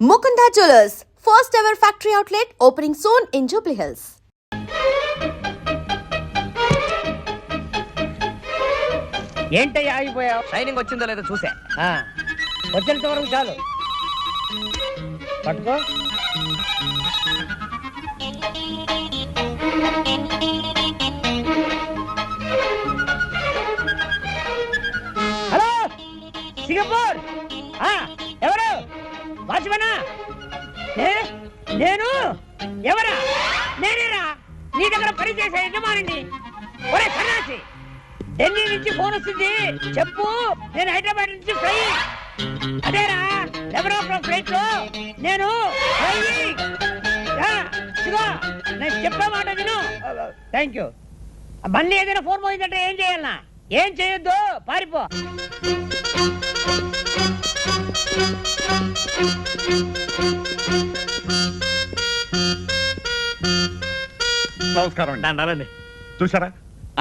Mukunda Jewellers, first ever factory outlet opening soon in Jubilee Hills. ఏంటయ్యా ఆగిపోయావు? Shining వచ్చిందో లేదో చూసా. వచ్చేంత వరకు చాలు. పట్టుకో. హలో సింగపూర్, ఎవరు? వాచ్మనా? నేను ఎవరా? నేనేరా నీ దగ్గర పనిచేసే యజమానిని. ఒరే సన్నాసి, ఢిల్లీ నుంచి ఫోన్ వస్తుంది, చెప్పు. నేను హైదరాబాద్ నుంచి ఫ్లై. అదేరా 11 ఫ్లైట్ లో నేను నేను చెప్పే మాట విను. Thank you. మళ్ళీ ఏదైనా ఫోన్ పోయిందంటే ఏం చేయాలన్నా? ఏం చేయొద్దు, పారిపో. నమస్కారం అండి. చూసారా,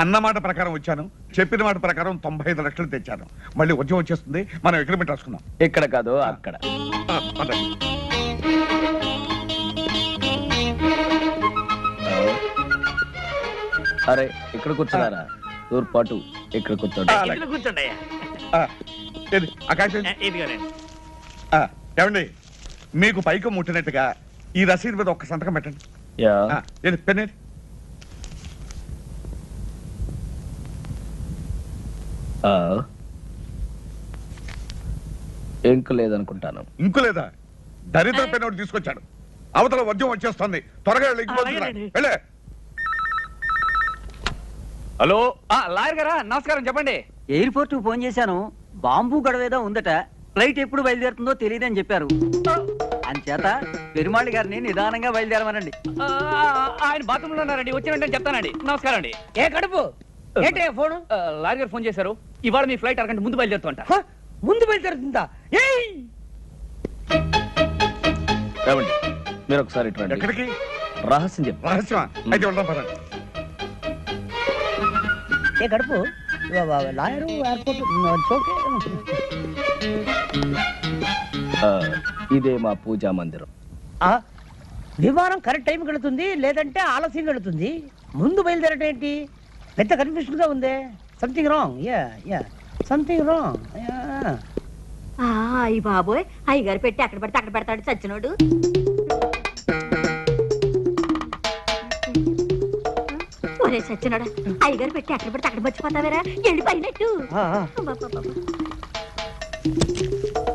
అన్నమాట ప్రకారం వచ్చాను, చెప్పిన మాట ప్రకారం 95 లక్షలు తెచ్చాను. మళ్ళీ ఉద్యోగం వచ్చేస్తుంది, మనం అగ్రిమెంట్ రాసుకుందాం. ఇక్కడ కాదు అక్కడ. అరే ఇక్కడ కూర్చున్నారా? తూర్పాటు ఇక్కడ కూర్చోండి. కూర్చోండి. ఏమండి, మీకు పైకి ముట్టినట్టుగా ఈ రసీదు మీద ఒక్క సంతకం పెట్టండి. పెన్నే. ఇంకు లేదనుకుంటాను. ఇంకు లేదా? దరిద్ర పెన్ ఒకటి తీసుకొచ్చాడు. అవతల ఉద్యోగం వచ్చేస్తుంది, త్వరగా వెళ్ళే. హలో లాయర్ గారా, నమస్కారం. చెప్పండి. ఎయిర్పోర్ట్ ఫోన్ చేశాను. బాంబు గడవేదో ఉందట. ఫ్లైట్ ఎప్పుడు బయలుదేరుతుందో తెలియదని చెప్పారు. అంచేత పెరుమాళి గారిని నిదానంగా బయలుదేరమనండి. ఆయన బాత్రూమ్ లో ఉన్నారండి, వచ్చినంటే చెప్తానండి. నమస్కారం అండి. ఏ కడుపు ఏంటే ఫోను? లాయర్ గారు ఫోన్ చేశారు. ఇవాళ మీ ఫ్లైట్ అరగంట ముందు బయలుదేరుతుంట. ముందు బయలుదేరుతుందా? ఏమండి, మీరు ఒకసారి ఇటువంటి ఎక్కడికి? రహస్యం చెప్పు. రహస్యమా? అయితే వెళ్దాం పదండి. ఏ కడుపు లాయరు ఎయిర్పోర్ట్ ఇదే మా పూజా మందిరం. విమానం కరెక్ట్ టైంకి వెళుతుంది, లేదంటే ఆలస్యంగా వెళుతుంది. ముందు బయలుదేరటం ఏంటి? పెద్ద కన్ఫ్యూషన్ గా ఉంది. Something wrong. Something wrong. అయ్యి బాబోయ్, అయ్యగారు పెట్టి అక్కడ పడితే అక్కడ పెడతాడు చచ్చినోడు. ఒరే చచ్చినోడా, అయ్యగారు పెట్టి అక్కడ పడితే అక్కడ మర్చిపోతావేరా? ఎండిపోయినట్టు.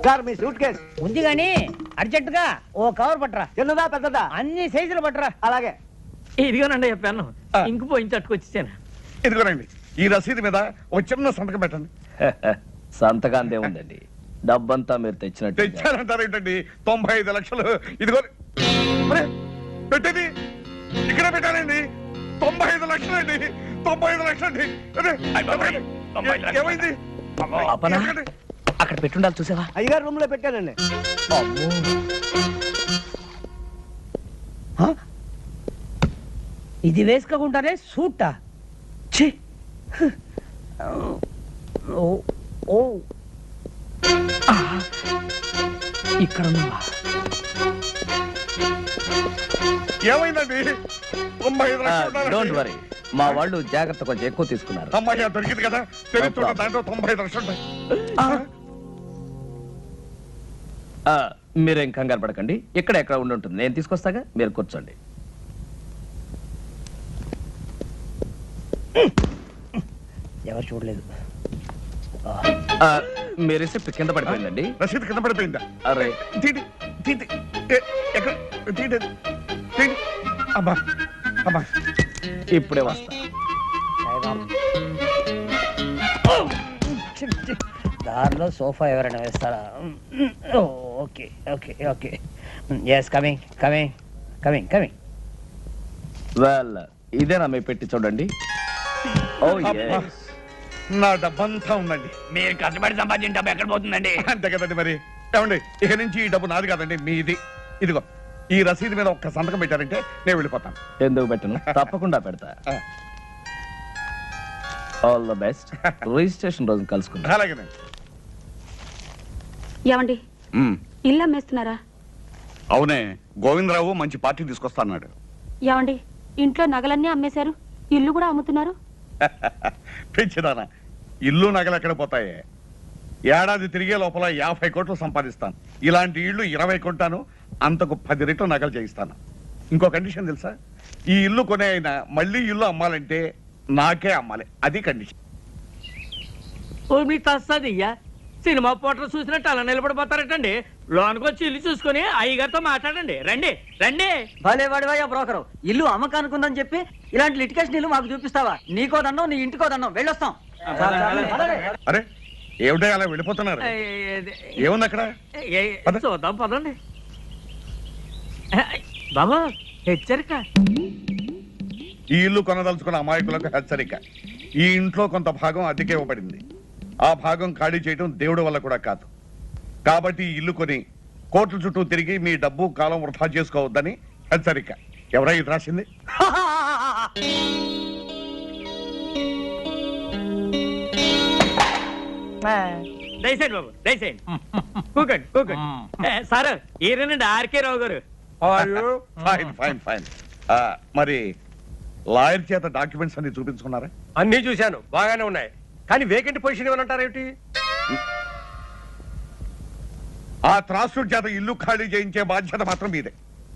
సార్ మీ సూట్ కేస్ ఉంది గాని అర్జెంట్ గా ఓ కవర్ పట్టరా. చిన్నదా పెద్దదా? అన్ని సైజులు పట్టరా. అలాగే. ఇదిగోనండి చెప్పాను, ఇంకు పోయించి అట్టుకొచ్చాను. ఇదిగోనండి, ఈ రసీదు మీద ఒక చిన్న సంతకం పెట్టండి. సంతకాంతే ఉందండి, డబ్బంతా మీరు తెచ్చినట్టు. తెచ్చారంటారేంటండి? 95 లక్షలు. ఇదిగో పెట్టేది ఇక్కడ పెట్టానండి. 95 లక్షలు అండి. 95 లక్షలు అండి. ఏమైంది? అక్కడ పెట్టుండాలి, చూసావా? అయ్యగారు రూమ్ లో పెట్టానండి. ఇది వేసుకోకుండానే సూటా? ఇక్కడ ఏమైందండి? 95 లక్షలు. డోంట్ వరీ, మా వాళ్ళు జాగ్రత్త కొంచెం ఎక్కువ తీసుకున్నారు. అమ్మాయి దొరికింది కదా, తెలుస్తున్న దాంట్లో 95 లక్షలు ఉంటాయి. మీరేం కంగారు పడకండి, ఇక్కడ ఎక్కడ ఉండి ఉంటుంది, నేను తీసుకొస్తాగా. మీరు కూర్చోండి. ఎవరు చూడలేదు. మీ రిసిప్ట్ కింద పడిపోయిందండి. రసీదు కింద పడిపోయిందా? అరే తీటి తీటి. ఎక్కడ తీటి తీటి. అమ్మా అమ్మా, ఇప్పుడే వస్తా. దారిలో సోఫా ఎవరైనా వేస్తారా? Okay okay okay. Yes, coming coming coming coming. Well, ఇదేనా మీ పెట్టి చూడండి. ఓ yes. నా డబ్బంతా ఉందండి. మీరు కష్టపడి సంపాదించిన డబ్బు ఎక్కడ పోతుందండి? అంతే కదండి మరి. ఏమండి, ఇక నుంచి ఈ డబ్బు నాది కాదండి, మీది. ఇదిగో, ఈ రసీదు మీద ఒక్క సంతకం పెట్టారంటే నేను వెళ్ళిపోతాను. ఎందుకు పెట్టను? తప్పకుండా పెడతా. All the best. రిజిస్ట్రేషన్ రోజు కలుసుకుందాం. అలాగేనండి. ఏమండి, ఇల్లు అమ్మేస్తున్నారా? అవునే, గోవిందరావు మంచి పార్టీ తీసుకొస్తాన్నాడు. ఏమండి ఇంట్లో నగలన్నీ అమ్మేశారు, ఇల్లు కూడా అమ్ముతున్నారు. పెంచిదానా, ఇల్లు నగలు ఎక్కడ పోతాయే? ఏడాది తిరిగే లోపల 50 కోట్లు సంపాదిస్తాను. ఇలాంటి ఇల్లు 20 కొంటాను, అంతకు 10 రెట్లు నగలు చేయిస్తాను. ఇంకో కండిషన్ తెలుసా? ఈ ఇల్లు కొనే అయినా మళ్ళీ ఇల్లు అమ్మాలంటే నాకే అమ్మాలి, అది కండిషన్. ఓ మీ తస్సదియ్యా, సినిమా పోటర్ చూసినట్టు అలా నిలబడిపోతారటండి. లోనికి వచ్చి ఇల్లు చూసుకుని అయ్యగారితో మాట్లాడండి. రండి రండి. భలే వాడివయ్యా బ్రోకరు, ఇల్లు అమ్మకానుకుందని చెప్పి ఇలాంటి లిటికేషన్ ఇల్లు మాకు చూపిస్తావా? నీకో దండం, నీ ఇంటికో దండం, వెళ్ళొస్తాం. అరే ఏమిటో అలా వెళ్ళిపోతున్నారు? ఏముంది అక్కడ? పద. చూద్దాం పదండి. బాబా హెచ్చరిక, ఈ ఇల్లు కొనదలుచుకున్న అమాయకులకు హెచ్చరిక. ఈ ఇంట్లో కొంత భాగం అద్దెకే ఇవ్వబడింది. ఆ భాగం ఖాళీ చేయడం దేవుడి వల్ల కూడా కాదు. కాబట్టి ఈ ఇల్లు కొని కోర్టుల చుట్టూ తిరిగి మీ డబ్బు కాలం వృధా చేసుకోవద్దని హెచ్చరిక. ఎవరై ఇది రాసింది? దయచేయండి బాబు, దయచేయండి. కూకండి కూకండి. సార్ ఈయనండి ఆర్కే రావు గారు. Fine fine fine. మరి లాయర్ చేత డాక్యుమెంట్స్ అన్ని చూపించుకున్నారా? అన్నీ చూశాను, బాగానే ఉన్నాయి. కానీ వేకెంట్ పొజిషన్ ఏమంటారేమిటి? ఆ త్రాసుడి చేత ఇల్లు ఖాళీ చేయించే బాధ్యత మాత్రం మీదే.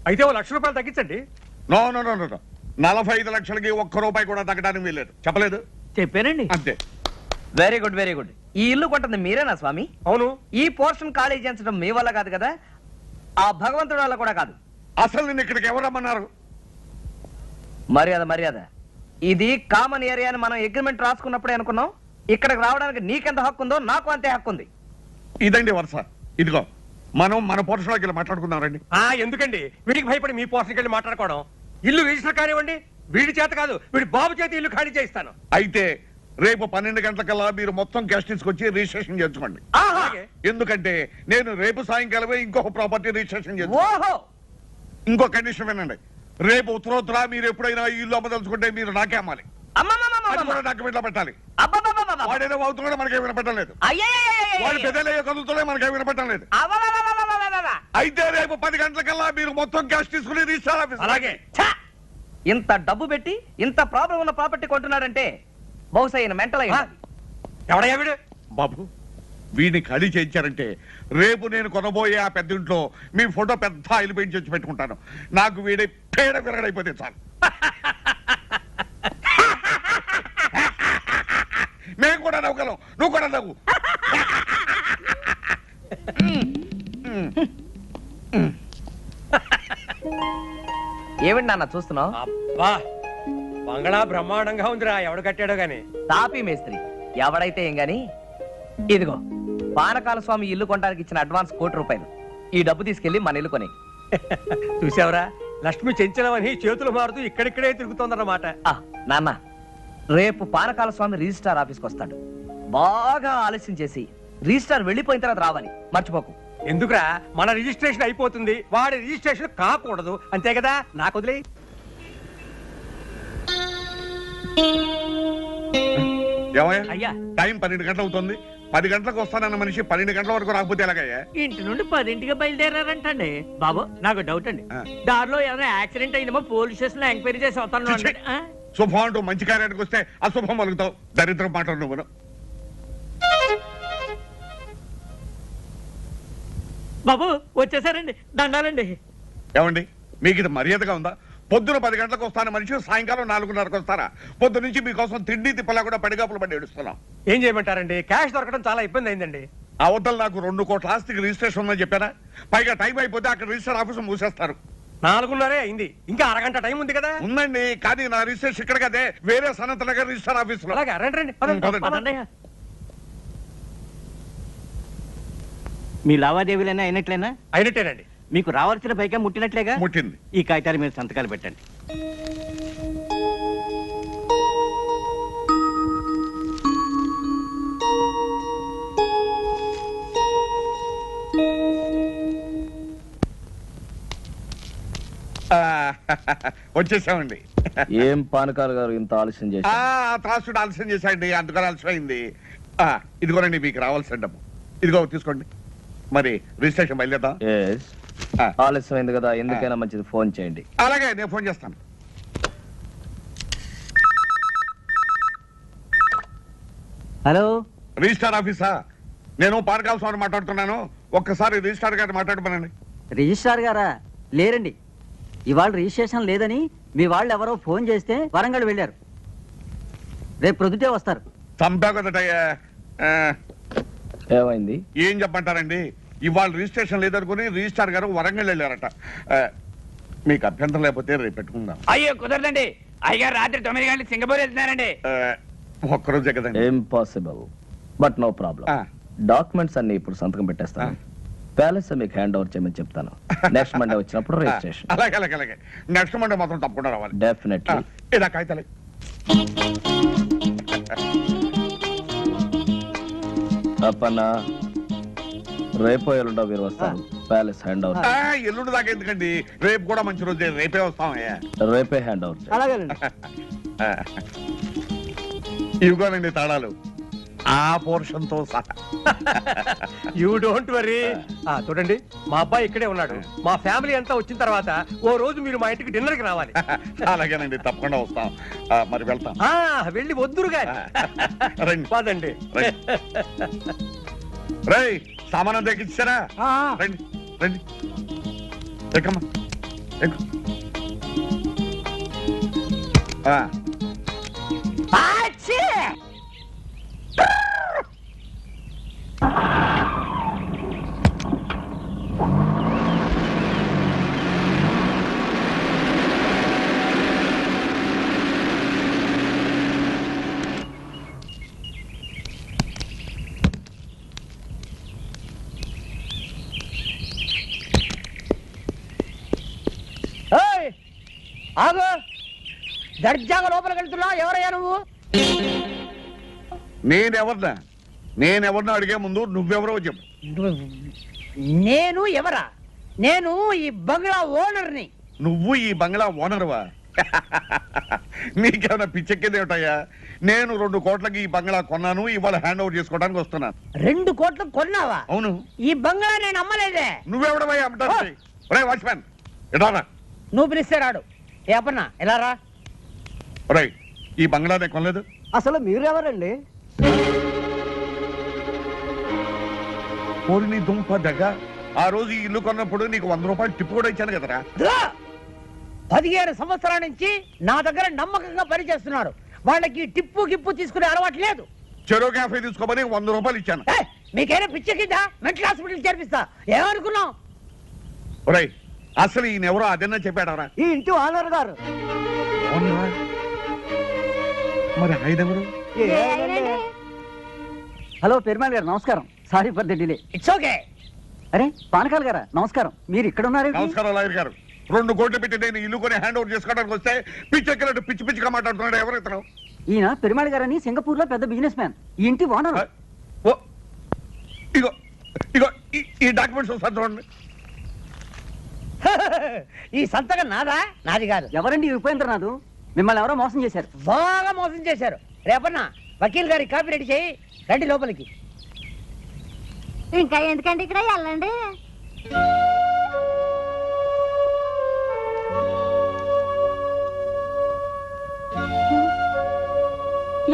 అయితే 1 లక్ష రూపాయలు తగ్గించండి. నో నో నో నో 45 లక్షలకి 1 రూపాయి కూడా తగ్గడానికి వీల్లేదు. చెప్పలేదు? చెప్పానండి. అంతే. Very good very good. ఈ ఇల్లు కొంటుంది మీరేనా స్వామి? అవును. ఈ పోర్షన్ ఖాళీ చేయించడం మీ వల్ల కాదు కదా, ఆ భగవంతుడి వల్ల కూడా కాదు. అసలు నేను ఇక్కడికి ఎవరమ్మన్నారు? మర్యాద మర్యాద. ఇది కామన్ ఏరియా అని మనం అగ్రిమెంట్ రాసుకున్నప్పుడే అనుకున్నాం. ఇక్కడికి రావడానికి నీకెంత హక్కు ఉందో నాకు అంతే హక్కు ఉంది. ఇదండి వరుస. ఇదిగో మనం మన పోర్షన్లోకి వెళ్ళి మాట్లాడుకుందాం రండి. ఎందుకండి వీడికి భయపడి మీ పోర్షన్కి వెళ్ళి మాట్లాడుకోవడం? ఇల్లు రిజిస్టర్ కానివ్వండి, వీడి చేత కాదు, వీడి బాబు చేత ఇల్లు ఖాళీ చేయిస్తాను. అయితే రేపు 12 గంటలకల్లా మీరు మొత్తం క్యాష్ తీసుకొచ్చి రిజిస్ట్రేషన్ చేసుకోండి. అలాగే. ఎందుకంటే నేను రేపు సాయంకాలమే ఇంకొక ప్రాపర్టీ రిజిస్ట్రేషన్ చేస్తాను. ఓహో, ఇంకో కండిషన్ వినండి. రేపు ఉత్తరోత్తర మీరు ఎప్పుడైనా ఈ ఇల్లు అమ్మదలుచుకుంటే మీరు నాకే అమ్మాలి. అది కూడా డాక్యుమెంట్లో పెట్టాలి. వాడేదో అవుతున్నాడో మనకేం వినపడటం లేదు. వాడు పెద్దలయ్యే కదులుతూనే మనకేం వినపడటం లేదు. అయితే రేపు 10 గంటలకల్లా మీరు మొత్తం క్యాష్ తీసుకుని రిజిస్టర్ ఆఫీస్. అలాగే. ఇంత డబ్బు పెట్టి ఇంత ప్రాబ్లం ఉన్న ప్రాపర్టీ కొంటున్నాడంటే బహుశా ఈయన మెంటల్ అయ్యి ఉండాలి. ఎవడయ్యా వీడు? బాబు, వీడిని ఖాళీ చేయించారంటే రేపు నేను కొనబోయే ఆ పెద్ద ఇంట్లో మీ ఫోటో పెద్ద ఆయిల్ పెయింట్ చేసి పెట్టుకుంటాను. నాకు వీడి పేడ విరగడైపోతే చాలు. మేము కూడా నవ్వుగలం, నువ్వు కూడా నవ్వు. ఏమిటి నాన్న చూస్తున్నావు? అబ్బా, బంగళా బ్రహ్మాండంగా ఉందిరా. ఎవడు కట్టాడో గాని. తాపీ మేస్త్రి ఎవడైతే ఏం గాని, ఇదిగో పానకాల స్వామి ఇల్లు కొనడానికి ఇచ్చిన అడ్వాన్స్ ₹1,00,00,000. ఈ డబ్బు తీసుకెళ్లి మన ఇల్లు కొని. చూసావరా, లక్ష్మి చెంచలమని చేతులు మారుతూ ఇక్కడిక్కడే తిరుగుతోందన్నమాట. నాన్న, రేపు పానకాల స్వామి రిజిస్ట్రార్ ఆఫీస్కి వస్తాడు. బాగా ఆలస్యం చేసి రిజిస్ట్రార్ వెళ్ళిపోయిన తర్వాత రావాలి, మర్చిపోకు. ఎందుకురా, మన రిజిస్ట్రేషన్ అయిపోతుంది, వాడి రిజిస్ట్రేషన్ కాకూడదు, అంతే కదా. నాకు వదిలే. ఏమయ్యా, అయ్యా. టైం 12 గంటలు అవుతుంది. 10 గంటలకు వస్తానన్న మనిషి 12 గంటల వరకు రాకపోతే ఎలాగయ్యా? ఇంటి నుండి 10ంటికి బయలుదేరారంటండి. బాబు నాకు డౌట్ అండి, దారిలో ఏమైనా యాక్సిడెంట్ అయిందేమో పోలీస్ స్టేషన్ లో ఎంక్వైరీ చేసి వస్తాను. శుభం అంటూ మంచి కార్యానికి వస్తే అశుభం మలుగుతావు. దరిద్రం మాటలు నువ్వు. బాబు వచ్చేసారండి, దండాలండి. ఏమండి, మీకు ఇది మర్యాదగా ఉందా? పొద్దున 10 గంటలకు వస్తాను మనిషి సాయంకాలం 4:30కు వస్తారా? పొద్దు నుంచి మీకోసం తిండి తిప్పలా కూడా పడిగాపులు పడి ఏడుస్తున్నాం. ఏం చేయమంటారండి, క్యాష్ దొరకడం చాలా ఇబ్బంది అయిందండి. అవతల నాకు 2 కోట్ల ఆస్తికి రిజిస్ట్రేషన్ ఉందని చెప్పారా? పైగా టైం అయిపోతే అక్కడ రిజిస్టర్ ఆఫీసు మూసేస్తారు. 4:30 అయింది, ఇంకా అరగంట టైం ఉంది కదా. ఉందండి, కానీ నా రిజిస్ట్రేషన్ ఇక్కడ కదే, వేరే సనత్ నగర్ రిజిస్టర్ ఆఫీసులో. అలాగే, రండి రండి, పదండి. పదండి. పదండి. మీ లావాదేవీలైనా అయినట్లేనా? అయినట్టేనండి. మీకు రావాల్సిన పైగా ముట్టినట్లేగా? ముట్టింది. ఈ కాగితాలు మీరు సంతకాలు పెట్టండి. వచ్చేసామండి. ఏం పానకాల గారు ఇంత ఆలస్యం చేసి? త్రాసుడు ఆలస్యం చేశాండి, అందుకని ఆలస్యం అయింది. ఇదిగోనండి మీకు రావాల్సిన డబ్బు. ఇదిగో తీసుకోండి. మరి రిజిస్ట్రేషన్ బయలుదేద్దాం. ఆలస్యమైంది కదా, ఎందుకైనా మంచిది ఫోన్ చేయండి. అలాగే నేను ఫోన్ చేస్తాను. హలో, రిజిస్టార్ ఆఫీసా? నేను పానకాల స్వామి మాట్లాడుతున్నాను. ఒక్కసారి రిజిస్టార్ గారిని మాట్లాడమనండి. రిజిస్ట్రార్ గారా? లేరండి, ఇవాళ రిజిస్ట్రేషన్ లేదని మీ వాళ్ళు ఎవరో ఫోన్ చేస్తే వరంగల్ వెళ్ళారు. రేపు ప్రొద్దుటే వస్తారు. చంపా కదటయ్యా. ఏమైంది? ఏం చెప్పంటారండి, ఇవాళ రిజిస్ట్రేషన్ లేదనుకుని రిజిస్టార్ గారు వరంగల్ వెళ్ళారట. మీకు అభ్యంతరం లేకపోతే రేపు పెట్టుకుందాం. అయ్యో కుదరదండి, అయ్యగారు రాత్రి 9 గంటలకు సింగపూర్ వెళ్తున్నారండి. ఒక్కరోజే కదండి. Impossible, but no problem. Documents అన్ని ఇప్పుడు సంతకం పెట్టేస్తాను. ప్యాలెస్ మీకు హ్యాండ్ ఓవర్ చేయమని చెప్తాను. నెక్స్ట్ మండే వచ్చినప్పుడు రిజిస్ట్రేషన్. అలాగే అలాగే అలాగే. నెక్స్ట్ మండే మాత్రం తప్పకుండా రావాలి. డెఫినెట్లీ. ఇలా కాగితాలే. అప్పన్నా, రేపో ఎల్లుండో మీరు వస్తారు. Palace hand over. ఎల్లుండి దాకా ఎందుకండి, రేపు కూడా మంచి రోజే. రేపే వస్తాం. రేపే హ్యాండ్ ఓవర్. అలాగేనండి. ఇవిగోనండి తాళాలు, ఆ పోర్షన్ తో సహా. You don't worry. చూడండి, మా అబ్బాయి ఇక్కడే ఉన్నాడు. మా ఫ్యామిలీ అంతా వచ్చిన తర్వాత ఓ రోజు మీరు మా ఇంటికి డిన్నర్ కి రావాలి. అలాగేనండి, తప్పకుండా వస్తాం. మరి వెళ్తాం. వెళ్ళి వద్దురు గాని. రండి పదండి. రై, సామానం దక్కించారా? రండి రండి, ఎక్కమ్మా ఎక్కు. ఆగు, దర్జాగా లోపలికి వెళ్తున్నావు. ఎవరయ్యా నువ్వు? నేనెవరినో అడిగే ముందు నువ్వెవరో చెప్పు. నేను ఎవరా? నేను ఈ బంగ్లా ఓనర్ని. నువ్వు ఈ బంగ్లా ఓనర్వా? నీకేమైనా పిచ్చెక్కేదేమిటయ్యా? నేను 2 కోట్లకి ఈ బంగ్లా కొన్నాను. ఇవాళ హ్యాండ్ ఓవర్ చేసుకోవడానికి వస్తున్నాను. 2 కోట్లకు కొన్నావా? అవును. ఈ బంగ్లా నేను అమ్మలేదే. నువ్వెవడమయ్యా అమ్మటానికి? ఒరేయ్ వాచ్మ్యాన్, ఎడారా? నువ్వు పిలిస్తే రాడు. ఏ అప్పన్నా, ఎలా రా? ఒరేయ్, ఈ బంగ్లా నేను కొనలేదు. అసలు మీరెవరండి? పోలి నీ దుంప దగ్గ. ఆ రోజు ఈ ఇల్లు కొన్నప్పుడు నీకు 100 రూపాయలు టిప్పు కూడా ఇచ్చాను కదరా. 15 సంవత్సరాల నుంచి నా దగ్గర నమ్మకంగా పనిచేస్తున్నారు. వాళ్ళకి టిప్పు గిప్పు తీసుకునే అలవాటు లేదు. చెరో కాఫీ తీసుకోమని 100 రూపాయలు ఇచ్చాను. మీకైనా పిచ్చెక్కిందా? Mental hospital చేర్పిస్తా. ఏమనుకున్నావు? ఒరేయ్, అసలు ఈయన ఎవరో అదన్నా చెప్పాడవరా? ఈ ఇంటి ఓనర్ గారు. మరి ఆయన ఎవరు? హలో పెరుమాళ్ గారు, నమస్కారం. Sorry for the delay. It's okay. అరే పానకాల్ గారా, నమస్కారం. మీరు ఇక్కడ ఉన్నారు? నమస్కారం లాయర్ గారు. 2 కోట్లు పెట్టి నేను ఇల్లు కొని హ్యాండ్ ఓవర్ చేసుకోవడానికి వస్తే పిచ్చెక్కినట్టు పిచ్చి పిచ్చిగా మాట్లాడుతున్నాడు. ఎవరు ఇతను? ఈయన పెరుమాళ్ గారని సింగపూర్ లో పెద్ద బిజినెస్ మ్యాన్. ఈ ఇంటి ఓనర్. ఓ, ఇగో ఇగో ఈ డాక్యుమెంట్స్ ఒకసారి చూడండి. ఈ సంతకం నాదా? నాది కాదు. ఎవరండి ఈ ఉపేంద్రనాథ్? మిమ్మల్ని ఎవరో మోసం చేశారు. బాగా మోసం చేశారు. రేపన్నా వకీల్ గారి కాపీ రెడీ చేయి. రండి లోపలికి. ఇంకా ఎందుకండి ఇక్కడ వెళ్ళండి.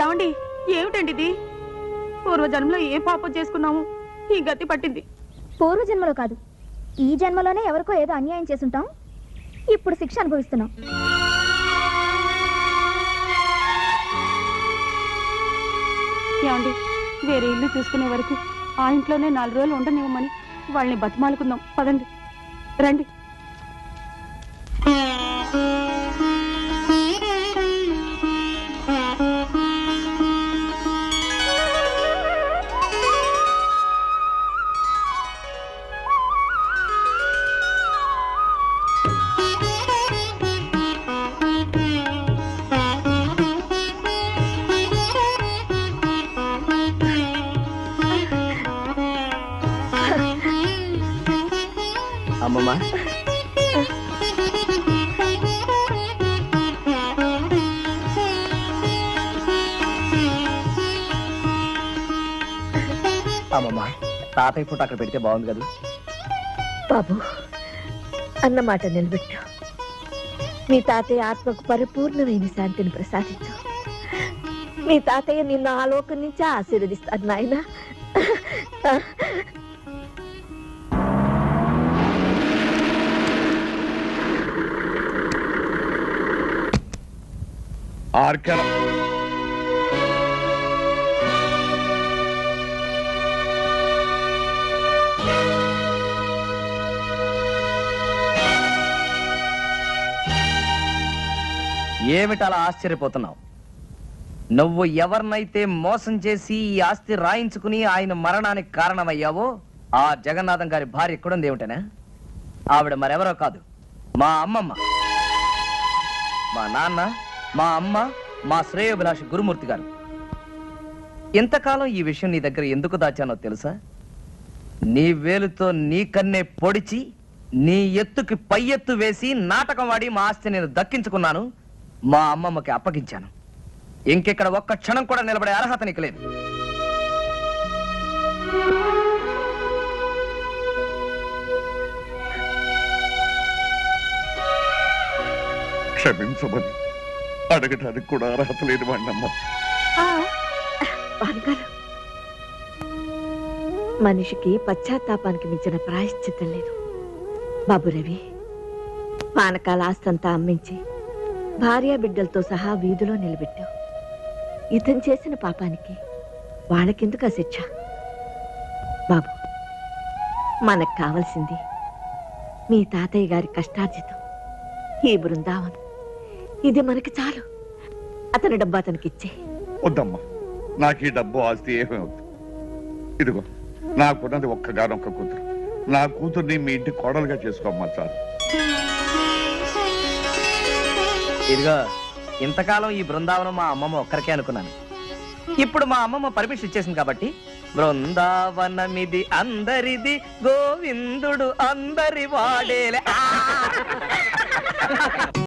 ఏమండి, ఏమిటండి ఇది? పూర్వజన్మలో ఏ పాపం చేసుకున్నాము, ఈ గతి పట్టింది. పూర్వజన్మలో కాదు, ఈ జన్మలోనే ఎవరికో ఏదో అన్యాయం చేసుంటాం. ఇప్పుడు శిక్ష అనుభవిస్తున్నాం. ఏమండి, వేరే ఇల్లు చూసుకునే వరకు ఆ ఇంట్లోనే 4 రోజులు ఉండనివ్వమని వాళ్ళని బతిమాలుకుందాం. పదండి, రండి. అమ్మమ్మ, అమ్మమ్మ, తాతయ్య ఫోటో అక్కడ పెడితే బాగుంది కదా? బాబు, అన్నమాట నిలబెట్టు. మీ తాతయ్య ఆత్మకు పరిపూర్ణమైన శాంతిని ప్రసాదించు. మీ తాతయ్య నిన్ను ఆ లోకం నుంచి ఆశీర్వదిస్తాడు నాయనా. ఆర్కెల ఏమిటలా ఆశ్చర్యపోతున్నావు? నువ్వు ఎవరినైతే మోసం చేసి ఈ ఆస్తి రాయించుకుని ఆయన మరణానికి కారణమయ్యావో ఆ జగన్నాథం గారి భార్య ఎక్కడుంది ఏమిటనా? ఆవిడ మరెవరో కాదు, మా అమ్మమ్మ. మా నాన్న, మా అమ్మ, మా శ్రేయోభిలాషి గురుమూర్తి గారు. ఇంతకాలం ఈ విషయం నీ దగ్గర ఎందుకు దాచానో తెలుసా? నీ వేలుతో నీ కన్నే పొడిచి నీ ఎత్తుకి పై ఎత్తు వేసి నాటకం వాడి మా ఆస్తి నేను దక్కించుకున్నాను, మా అమ్మమ్మకి అప్పగించాను. ఇంకెక్కడ ఒక్క క్షణం కూడా నిలబడే అర్హత నీకు లేదు. క్షమించమని అడగటానికి కూడా అర్హత లేని వాడినమ్మా. మనిషికి పశ్చాత్తాపానికి మించిన ప్రాయశ్చిత్తం లేదు. బాబు రవి, పానకాల ఆస్తంతా అమ్మించి భార్య బిడ్డలతో సహా వీధిలో నిలబెట్టావు. ఇతను చేసిన పాపానికి వాళ్ళకెందుకు ఆ శిక్ష? బాబు, మనకు కావలసింది మీ తాతయ్య గారి కష్టార్జితం, ఈ బృందావనం. ఇది మనకి చాలు. అతని డబ్బు అతనికి ఇచ్చే. వద్దమ్మా, నాకు ఈ డబ్బు ఆస్తి ఏమీ వద్దు. ఇదిగో నాకున్నది ఒక్కగానొక్క కూతురు. నా కూతుర్ని మీ ఇంటి కోడలుగా చేసుకోమ్మా చాలు. ఇదిగో ఇంతకాలం ఈ బృందావనం మా అమ్మమ్మ ఒక్కరికే అనుకున్నాను. ఇప్పుడు మా అమ్మమ్మ పర్మిషన్ ఇచ్చేసింది కాబట్టి బృందావనమిది అందరిది, గోవిందుడు అందరి వాడేలే.